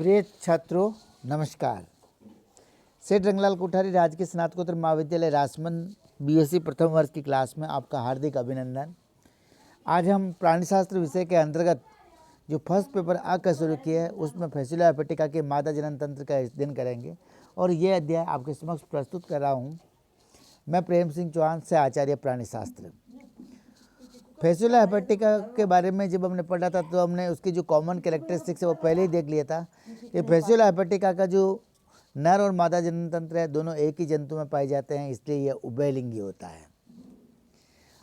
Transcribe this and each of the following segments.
प्रिय छात्रों नमस्कार। सेठ रंगलाल कोठारी राजकीय स्नातकोत्तर महाविद्यालय राजसमंद बीएससी प्रथम वर्ष की क्लास में आपका हार्दिक अभिनंदन। आज हम प्राणीशास्त्र विषय के अंतर्गत जो फर्स्ट पेपर आ का शुरू किया है उसमें फैसिला हेपेटिका के मादा जनन तंत्र का अध्ययन करेंगे और ये अध्याय आपके समक्ष प्रस्तुत कर रहा हूँ। मैं प्रेम सिंह चौहान से आचार्य प्राणीशास्त्र। फैसिला हेपेटिका के बारे में जब हमने पढ़ा था तो हमने उसकी जो कॉमन कैरेक्टरिस्टिक्स है वो पहले ही देख लिया था। ये फैसिला हेपेटिका का जो नर और मादा जनन तंत्र है दोनों एक ही जंतु में पाए जाते हैं, इसलिए यह उभयलिंगी होता है।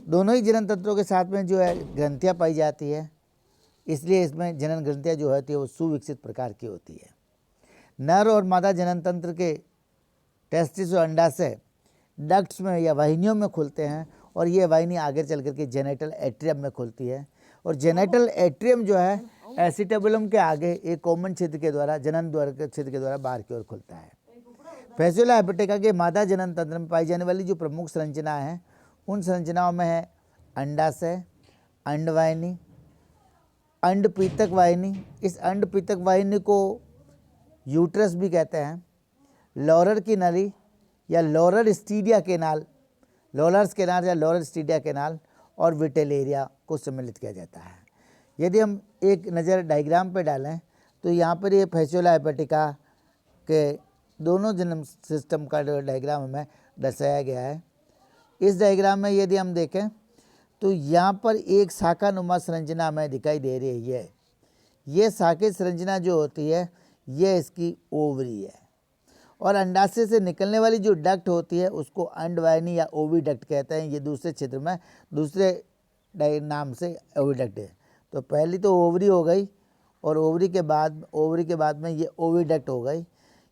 दोनों ही जनन तंत्रों के साथ में जो है ग्रंथियाँ पाई जाती है, इसलिए इसमें जनन ग्रंथियाँ जो होती है वो सुविकसित प्रकार की होती है। नर और मादा जनन तंत्र के टेस्टिस और अंडाशय डक्ट्स में या वाहिनियों में खुलते हैं और ये वाहिनी आगे चल करके जेनेटल एट्रियम में खुलती है और जेनेटल एट्रियम जो है एसिटाबुलम के आगे एक कॉमन छिद्र के द्वारा जनन द्वार के छिद्र के द्वारा बाहर की ओर खुलता है। फैसिला हेपेटिका के मादा जनन तंत्र में पाई जाने वाली जो प्रमुख संरचना है उन संरचनाओं में है अंडाशय, अंडवाहिनी, अंडपीतक वाहिनी। इस अंडपीतक वाहिनी को यूट्रस भी कहते हैं। लॉरर की नली या लॉरर स्टीडिया केनाल, लॉलर्स केनाल या लॉरर स्टीडिया केनाल और विटेलेरिया को सम्मिलित किया जाता है। यदि हम एक नज़र डायग्राम पर डालें तो यहाँ पर ये फैसिला हेपेटिका के दोनों जन्म सिस्टम का जो डायग्राम हमें दर्शाया गया है। इस डायग्राम में यदि हम देखें तो यहाँ पर एक शाखा नुमा संरचना हमें दिखाई दे रही है। ये शाखा संरचना जो होती है ये इसकी ओवरी है और अंडाशय से निकलने वाली जो डक्ट होती है उसको अंडवाहिनी या ओविडक्ट कहते हैं। ये दूसरे क्षेत्र में दूसरे नाम से ओविडक्ट है। तो पहली तो ओवरी हो गई और ओवरी के बाद में ये ओविडक्ट हो गई।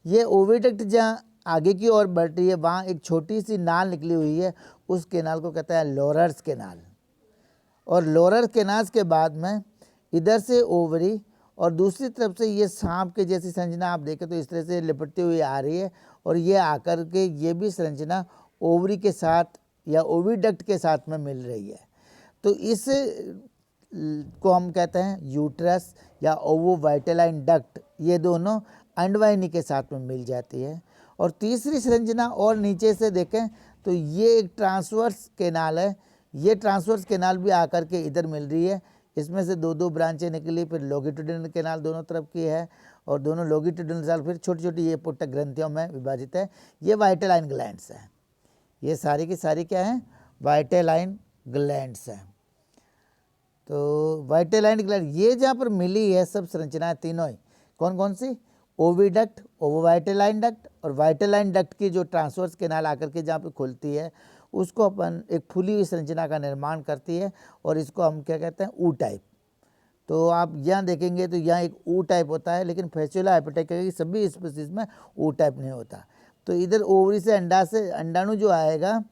ये ओविडक्ट जहाँ आगे की ओर बढ़ रही है वहाँ एक छोटी सी नाल निकली हुई है, उस केनाल को कहते हैं लॉरर्स केनाल। और लॉरर केनाल्स के बाद में इधर से ओवरी और दूसरी तरफ से ये सांप के जैसी संरचना आप देखें तो इस तरह से लिपटती हुई आ रही है और ये आकर के ये भी संरचना ओवरी के साथ या ओविडक्ट के साथ में मिल रही है। तो इस को हम कहते हैं यूट्रस या ओवोवाइटेलाइन डक्ट। ये दोनों अंडवाहिनी के साथ में मिल जाती है। और तीसरी संरचना और नीचे से देखें तो ये एक ट्रांसवर्स केनाल है। ये ट्रांसवर्स केनाल भी आकर के इधर मिल रही है। इसमें से दो ब्रांचें निकली, फिर लॉन्गिट्यूडिनल केनाल दोनों तरफ की है और दोनों लॉन्गिट्यूडिनल साल फिर छोटी छोटी ये पुटक ग्रंथियों में विभाजित है। ये वाइटेलाइन ग्लैंड्स हैं। ये सारी की सारी क्या हैं? वाइटेलाइन ग्लैंड्स हैं। तो वाइटेलाइन ग्लैंड ये जहाँ पर मिली है सब संरचनाएं तीनों ही कौन कौन सी? ओविडक्ट, ओवोवाइटेलाइन डक्ट और वाइटेलाइन डक्ट की जो ट्रांसवर्स केनाल आकर के जहाँ पे खुलती है उसको अपन एक फूली हुई संरचना का निर्माण करती है और इसको हम क्या कहते हैं? ऊ टाइप। तो आप यहाँ देखेंगे तो यहाँ एक ऊ टाइप होता है, लेकिन फैसिला हेपेटिका की सभी स्पीसीज में ऊ टाइप नहीं होता। तो इधर ओवरी से अंडाणु जो आएगा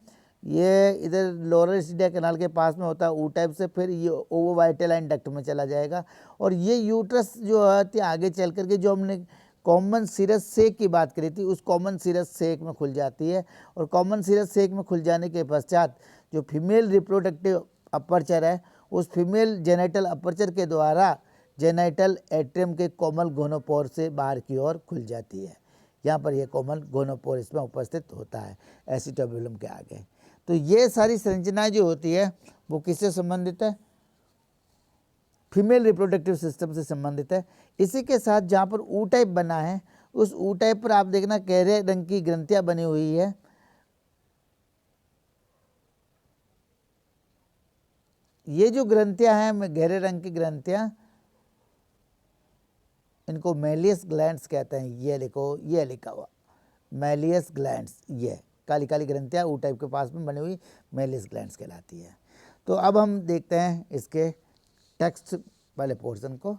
ये इधर लॉरर स्टीडिया केनाल के पास में होता है ऊ टाइप से, फिर ये ओवोवाइटेलाइन डक्ट में चला जाएगा और ये यूट्रस जो है आगे चल करके जो हमने कॉमन सीरस सेक की बात करी थी उस कॉमन सीरस सेक में खुल जाती है। और कॉमन सीरस सेक में खुल जाने के पश्चात जो फीमेल रिप्रोडक्टिव अपर्चर है उस फीमेल जेनेटल अपर्चर के द्वारा जेनेटल एट्रियम के कोमल गोनोपोर से बाहर की ओर खुल जाती है। यहाँ पर यह कोमल गोनोपोर इसमें उपस्थित होता है एसिटाबुलम के आगे। तो ये सारी संरचनाएं जो होती है वो किससे संबंधित है? फीमेल रिप्रोडक्टिव सिस्टम से संबंधित है। इसी के साथ जहाँ पर ऊ टाइप बना है उस ऊ टाइप पर आप देखना गहरे रंग की ग्रंथियाँ बनी हुई है। ये जो ग्रंथियाँ हैं गहरे रंग की ग्रंथियाँ, इनको मेलियस ग्लैंड्स कहते हैं। ये लिखो, ये लिखा हुआ मेलियस ग्लैंड्स, ये काली काली ग्रंथियाँ ऊ टाइप के पास में बनी हुई मेलियस ग्लैंड्स कहलाती है। तो अब हम देखते हैं इसके टेक्स्ट वाले पोर्शन को।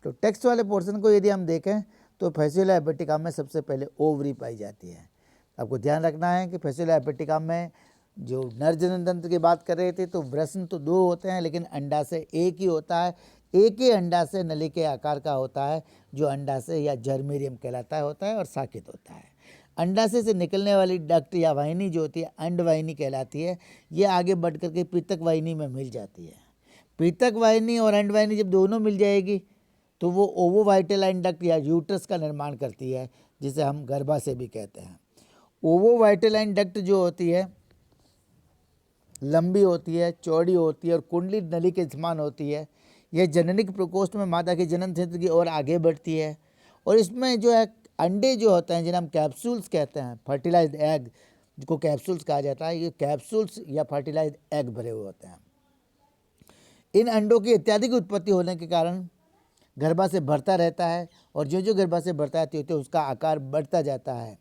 तो टेक्स्ट वाले पोर्शन को यदि हम देखें तो फैसिला हेपेटिका में सबसे पहले ओवरी पाई जाती है। आपको ध्यान रखना है कि फैसिला हेपेटिका में जो नर जनन तंत्र की बात कर रहे थे तो वृषण तो दो होते हैं लेकिन अंडाशय एक ही होता है। एक ही अंडाशय नली के आकार का होता है जो अंडाशय या जर्मेरियम कहलाता होता है और साकित होता है। अंडाशय से निकलने वाली डक्ट या वाहिनी जो होती है अंडवाहिनी कहलाती है। ये आगे बढ़ करके पीतक वाहिनी में मिल जाती है। पीतक वाहिनी और अंडवाहिनी जब दोनों मिल जाएगी तो वो ओवोवाइटेलाइन डक्ट या यूट्रस का निर्माण करती है, जिसे हम गर्भाशय भी कहते हैं। ओवोवाइटेलाइन डक्ट जो होती है लंबी होती है, चौड़ी होती है और कुंडली नली के समान होती है। यह जननिक प्रकोष्ठ में माता के जनन क्षेत्र की ओर आगे बढ़ती है और इसमें जो है अंडे जो होते हैं जिन्हें हम कैप्सूल्स कहते हैं, फर्टिलाइज्ड एग जिसको कैप्सूल्स कहा जाता है, ये कैप्सूल्स या फर्टिलाइज्ड एग भरे हुए होते हैं। इन अंडों की अत्यधिक उत्पत्ति होने के कारण गर्भाशय बढ़ता रहता है और जो जो गर्भाशय बढ़ता है तो उसका आकार बढ़ता जाता है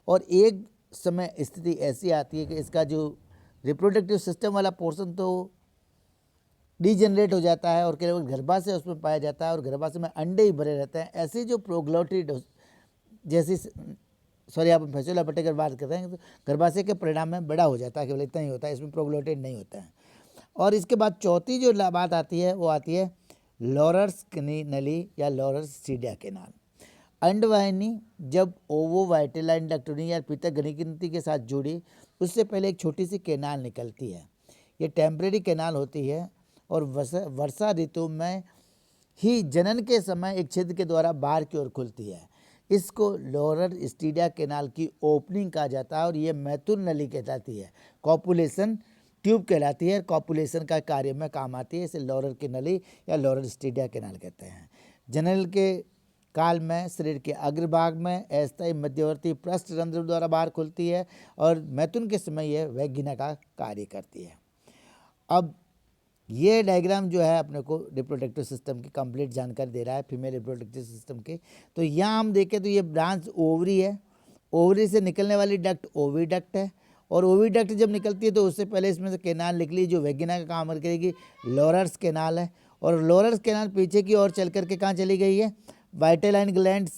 और एक समय स्थिति ऐसी आती है कि इसका जो रिप्रोडक्टिव सिस्टम वाला पोर्शन तो डिजेनरेट हो जाता है और केवल गर्भाशय उसमें पाया जाता है और गर्भाशय में अंडे ही भरे रहते हैं। ऐसी जो प्रोग्लोटिड जैसी आप फैसोला पट्टे की बात करते हैं तो गर्भाशय के परिणाम में बड़ा हो जाता है, केवल इतना ही होता है, इसमें प्रोग्लोटिड नहीं होता है। और इसके बाद चौथी जो बात आती है वो आती है लॉरर्स नली या लॉरर्स स्टीडिया केनाल। अंडवाहिनी जब ओवोवाइटेलाइन डक्टोनी या पित्तक ग्रंथि के साथ जुड़ी उससे पहले एक छोटी सी केनाल निकलती है। ये टेम्परेरी केनाल होती है और वर्षा ऋतु में ही जनन के समय एक छिद्र के द्वारा बाहर की ओर खुलती है। इसको लोअर स्टीडिया केनाल की ओपनिंग कहा जाता है और ये मैथुन नली कहलाती है, कॉपुलेशन ट्यूब कहलाती है, कॉपुलेशन का कार्य में काम आती है। इसे लोअर की नली या लोअर स्टीडिया केनाल कहते हैं। जनन के काल में शरीर के अग्रभाग में अस्थायी मध्यवर्ती पृष्ठ रंध्र द्वारा बाहर खुलती है और मैथुन के समय यह वैगिना का कार्य करती है। अब ये डायग्राम जो है अपने को रिप्रोडक्टिव सिस्टम की कंप्लीट जानकारी दे रहा है, फीमेल रिप्रोडक्टिव सिस्टम की। तो यहाँ हम देखें तो ये ब्रांच ओवरी है, ओवरी से निकलने वाली डक्ट ओविडक्ट है और ओविडक्ट जब निकलती है तो उससे पहले इसमें से केनाल निकली जो वैगिना का काम करेगी, लोरस केनाल है। और लोरस केनाल पीछे की ओर चल करके कहाँ चली गई है, वाइटेलाइन ग्लैंड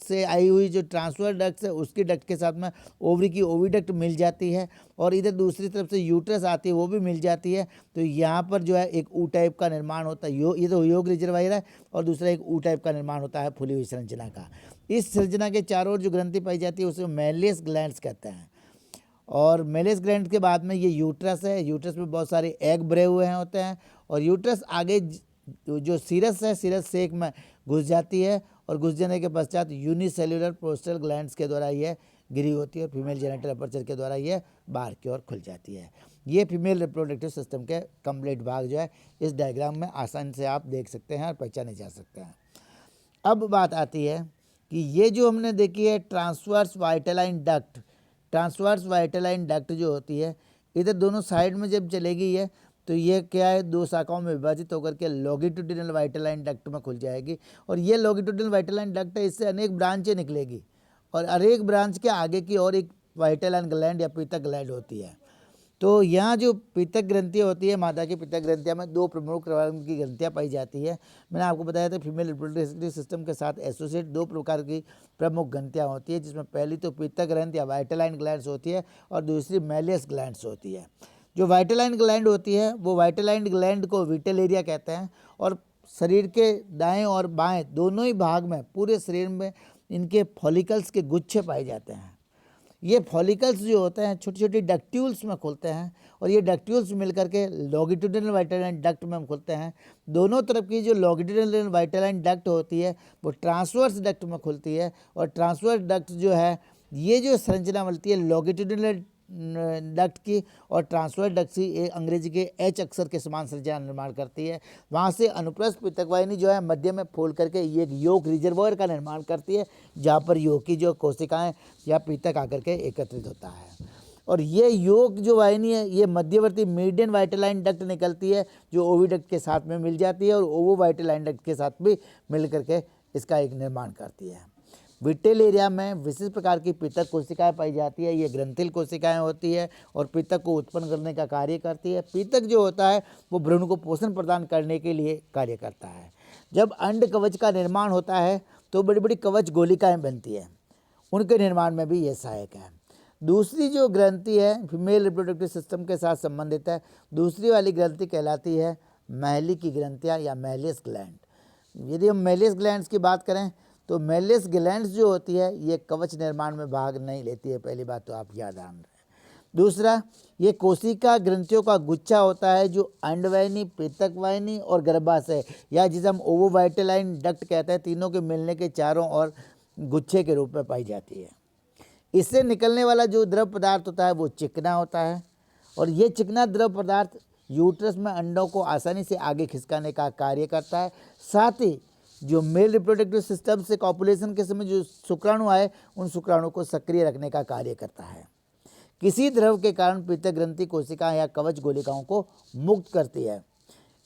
से आई हुई जो ट्रांसफर डक्ट है उसकी डक्ट के साथ में ओवरी की ओविडक्ट मिल जाती है और इधर दूसरी तरफ से यूट्रस आती है वो भी मिल जाती है। तो यहाँ पर जो है एक ऊ टाइप का निर्माण होता है, ये तो योग रिजर्वायर है और दूसरा एक ऊ टाइप का निर्माण होता है फूली हुई संरचना का। इस संरचना के चारों ओर जो ग्रंथि पाई जाती है उसे मेलियस ग्लैंड्स कहते हैं और मेलियस ग्लैंड के बाद में ये यूट्रस है, यूट्रस में बहुत सारे एग भरे हुए हैं होते हैं और यूट्रस आगे जो सीरस है, सीरस सेक में घुस जाती है और घुस जाने के पश्चात यूनिसेल्युलर प्रोस्टल ग्लैंड्स के द्वारा यह गिरी होती है और फीमेल जेनिटल अपर्चर के द्वारा यह बाहर की ओर खुल जाती है। ये फीमेल रिप्रोडक्टिव सिस्टम के कंप्लीट भाग जो है इस डायग्राम में आसानी से आप देख सकते हैं और पहचाने जा सकते हैं। अब बात आती है कि ये जो हमने देखी है transverse vitelline duct, transverse vitelline duct जो होती है इधर दोनों साइड में जब चलेगी है तो ये क्या है, दो शाखाओं में विभाजित होकर के लॉन्गिट्यूडिनल वाइटेलाइन डक्ट में खुल जाएगी और ये लॉन्गिट्यूडिनल वाइटेलाइन डक्ट है, इससे अनेक ब्रांचें निकलेगी और हर एक ब्रांच के आगे की और एक वाइटेलाइन ग्लैंड या पित्तक ग्लैंड होती है। तो यहाँ जो पित्तक ग्रंथियाँ होती है, माता की पित्तक ग्रंथियाँ में दो प्रमुख प्रकार की ग्रंथियाँ पाई जाती है। मैंने आपको बताया था फीमेल रिप्रोडक्टिव सिस्टम के साथ एसोसिएट दो प्रकार की प्रमुख ग्रंथियाँ होती है, जिसमें पहली तो पित्तक ग्रंथि या वाइटेलाइन ग्लैंड्स होती है और दूसरी मेलियस ग्लैंड्स होती है। जो वाइटेलाइन ग्लैंड होती है वो वाइटेलाइन ग्लैंड को विटेलेरिया कहते हैं और शरीर के दाएं और बाएं दोनों ही भाग में पूरे शरीर में इनके फॉलिकल्स के गुच्छे पाए जाते हैं। ये फॉलिकल्स जो होते हैं छोटी छोटी डक्ट्यूल्स में खुलते हैं और ये डक्ट्यूल्स मिलकर के लॉन्गिट्यूडिनल वाइटेलाइन डक्ट में खुलते हैं। दोनों तरफ की जो लॉन्गिट्यूडिनल वाइटेलाइन डक्ट होती है वो ट्रांसवर्स डक्ट में खुलती है और ट्रांसवर्स डक्ट जो है ये जो संरचना मिलती है लॉन्गिट्यूडिनल डक्ट की और ट्रांसवर्स डक्ट की एक अंग्रेजी के एच अक्षर के समान संरचना निर्माण करती है। वहाँ से अनुप्रस्थ पित्तक वाहिनी जो है मध्य में फूल करके ये एक योग रिजर्वायर का निर्माण करती है, जहाँ पर योग की जो कोशिकाएं या पित्तक आकर के एकत्रित होता है। और ये योग जो वाहिनी है ये मध्यवर्ती मीडियन वाइटेलाइन डक्ट निकलती है जो ओविडक्ट के साथ में मिल जाती है और ओवो वाइटेलाइन डक्ट के साथ भी मिल करके इसका एक निर्माण करती है। विटेल एरिया में विशिष्ट प्रकार की पित्तक कोशिकाएं पाई जाती है, ये ग्रंथिल कोशिकाएं होती है और पित्तक को उत्पन्न करने का कार्य करती है। पित्तक जो होता है वो भ्रूण को पोषण प्रदान करने के लिए कार्य करता है। जब अंड कवच का निर्माण होता है तो बड़ी बड़ी कवच गोलिकाएं बनती है, उनके निर्माण में भी ये सहायक है। दूसरी जो ग्रंथि है फीमेल रिप्रोडक्टिव सिस्टम के साथ संबंधित है, दूसरी वाली ग्रंथि कहलाती है महली की ग्रंथियाँ या मेलियस ग्लैंड। यदि हम मेलियस ग्लैंड्स की बात करें तो मेलियस ग्लैंड्स जो होती है ये कवच निर्माण में भाग नहीं लेती है, पहली बात तो आप याद आन रहे हैं। दूसरा, ये कोशिका ग्रंथियों का गुच्छा होता है जो अंडवाहिनी, पृथक वाहिनी और गर्भाशय या जिसे हम ओवोवाइटलाइन डक्ट कहते हैं, तीनों के मिलने के चारों ओर गुच्छे के रूप में पाई जाती है। इससे निकलने वाला जो द्रव पदार्थ होता है वो चिकना होता है और ये चिकना द्रव पदार्थ यूट्रस में अंडों को आसानी से आगे खिसकाने का कार्य करता है। साथ ही जो मेल रिप्रोडक्टिव सिस्टम से कॉपुलेशन के समय जो शुक्राणु आए उन शुक्राणु को सक्रिय रखने का कार्य करता है। किसी द्रव के कारण पृथक ग्रंथि कोशिका या कवच गोलिकाओं को मुक्त करती है।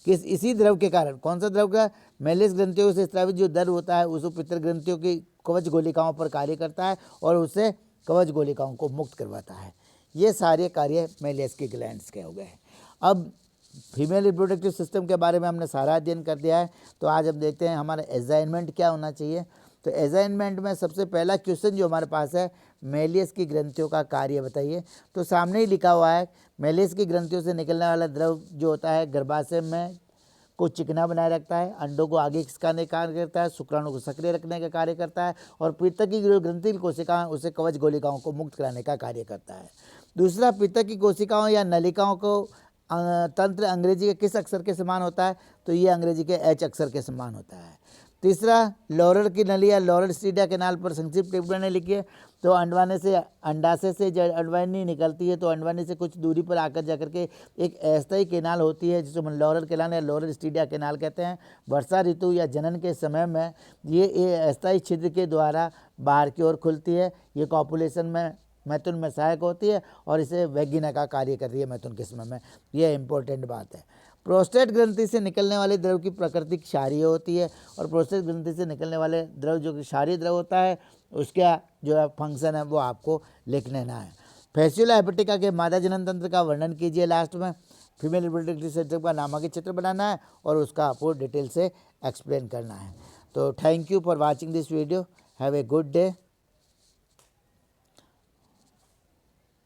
इसी द्रव के कारण, कौन सा द्रव का, मेलिस ग्रंथियों से स्रावित जो द्रव होता है उस पृथक ग्रंथियों की कवच गोलिकाओं पर कार्य करता है और उससे कवच गोलिकाओं को मुक्त करवाता है। ये सारे कार्य मेलियस की ग्लैंड्स के हो गए। अब फीमेल रिप्रोडक्टिव सिस्टम के बारे में हमने सारा अध्ययन कर दिया है, तो आज हम देखते हैं हमारा असाइनमेंट क्या होना चाहिए। तो असाइनमेंट में सबसे पहला क्वेश्चन जो हमारे पास है, मेलियस की ग्रंथियों का कार्य बताइए। तो सामने ही लिखा हुआ है, मेलियस की ग्रंथियों से निकलने वाला द्रव जो होता है गर्भाशय में को चिकना बनाए रखता है, अंडों को आगे खिसकाने का कार्य करता है, शुक्राणु को सक्रिय रखने का कार्य करता है और पृथक की जो ग्रंथि कोशिकाएं उसे कवच गोलिकाओं को मुक्त कराने का कार्य करता है। दूसरा, पृथक की कोशिकाओं या नलिकाओं को तंत्र अंग्रेजी के किस अक्षर के समान होता है, तो ये अंग्रेजी के एच अक्षर के समान होता है। तीसरा, लॉरर की नली या लॉरर स्टीडिया कैनाल पर संक्षिप्त टिप्पणी ने लिखी है। तो अंडवाने से अंडाशय से जब अंडवाहिनी निकलती है तो अंडवाहिनी से कुछ दूरी पर आकर जाकर के एक अस्थायी कैनाल होती है जिसे हम लॉरर कैनाल या लॉरर स्टीडिया कैनाल कहते हैं। वर्षा ऋतु या जनन के समय में ये अस्थायी छिद्र के द्वारा बाहर की ओर खुलती है। ये कॉपुलेशन में मैथुन में सहायक होती है और इसे वैगिना का कार्य कर रही है मैथुन के समय में। यह इंपॉर्टेंट बात है। प्रोस्टेट ग्रंथि से निकलने वाले द्रव की प्रकृति क्षारीय होती है और प्रोस्टेट ग्रंथि से निकलने वाले द्रव जो कि क्षारीय द्रव होता है उसका जो है फंक्शन है वो आपको लिख लेना है। फैस्युला हेपेटिका के मादा जनन तंत्र का वर्णन कीजिए। लास्ट में फीमेल रिप्रोडक्टिव सिस्टम का नामक चित्र बनाना है और उसका आपको डिटेल से एक्सप्लेन करना है। तो thank you for watching this video. Have a good day.